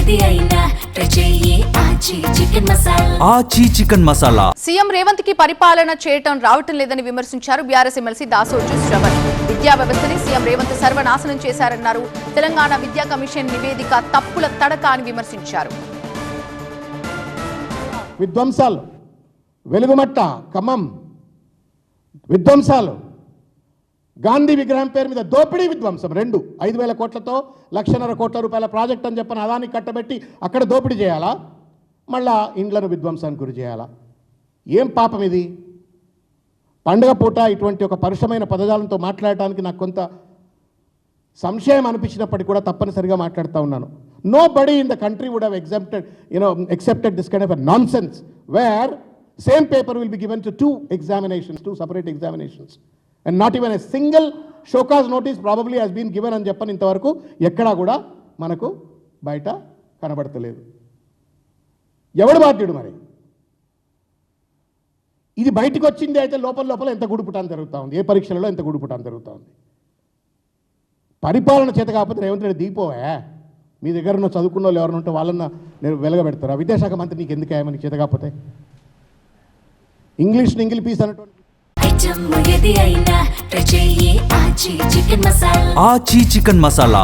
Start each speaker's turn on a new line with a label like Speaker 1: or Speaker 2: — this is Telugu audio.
Speaker 1: ఏది అయినా ట్రై చెయ్యి ఆచి చికెన్ మసాలా.
Speaker 2: ఆచి చికెన్ మసాలా.
Speaker 3: సీఎం రేవంత్ కి పరిపాలన చేయటం రావటం లేదని విమర్శించారు బీఆర్ఎస్ ఎమ్మెల్సీ దాసోజు శ్రవణ్. విద్యా వ్యవస్థని సీఎం రేవంత్ సర్వనాశనం చేశారన్నారు. తెలంగాణ విద్యా కమిషన్ నివేదిక తప్పుల తడక అని విమర్శించారు.
Speaker 4: విధ్వంసాలు, వెలుగుమట్ట, ఖమ్మం విధ్వంసాలు, గాంధీ విగ్రహం పేరు మీద దోపిడీ విధ్వంసం, 5,000 కోట్లతో 1,50,000 కోట్ల రూపాయల ప్రాజెక్ట్ అని చెప్పని అదాన్ని కట్టబెట్టి అక్కడ దోపిడీ చేయాలా, మళ్ళా ఇండ్లను విధ్వంసానికి గురి చేయాలా? ఏం పాపం ఇది? పండుగ పూట ఇటువంటి ఒక పరుషమైన పదజాలంతో మాట్లాడటానికి నాకు కొంత సంశయం అనిపించినప్పటికీ కూడా తప్పనిసరిగా మాట్లాడుతూ ఉన్నాను. Nobody in the country would have accepted this kind of a nonsense where same paper will be given to two separate examinations, and not even a single show cause notice probably has been given అని చెప్పని ఇంతవరకు ఎక్కడా కూడా మనకు బయట కనబడతలేదు. ఎవడు బాధ్యుడు మరి? ఇది బయటకు వచ్చింది అయితే లోపల ఎంత గుడిపుటాన్ని జరుగుతూ ఉంది, ఏ పరీక్షలలో ఎంత గుడిపుటాన్ని జరుగుతూ ఉంది. పరిపాలన చేత కాకపోతే రేవంత్ రెడ్డి దిగిపోవా? మీ దగ్గర ఉన్న చదువుకున్న వాళ్ళు ఎవరైనా ఉంటే వాళ్ళన్న నేను వెలగబెడతారా? విద్యాశాఖ మంత్రి నీకు ఎందుకు అయ్యా? నీకు చేత కాకపోతే ఇంగ్లీష్ పీస్ అన్నటువంటి
Speaker 1: ఐటమ్ ఏది అయినా ట్రై చెయ్యి ఆచి చికెన్ మసాలా.
Speaker 2: ఆచి చికెన్ మసాలా.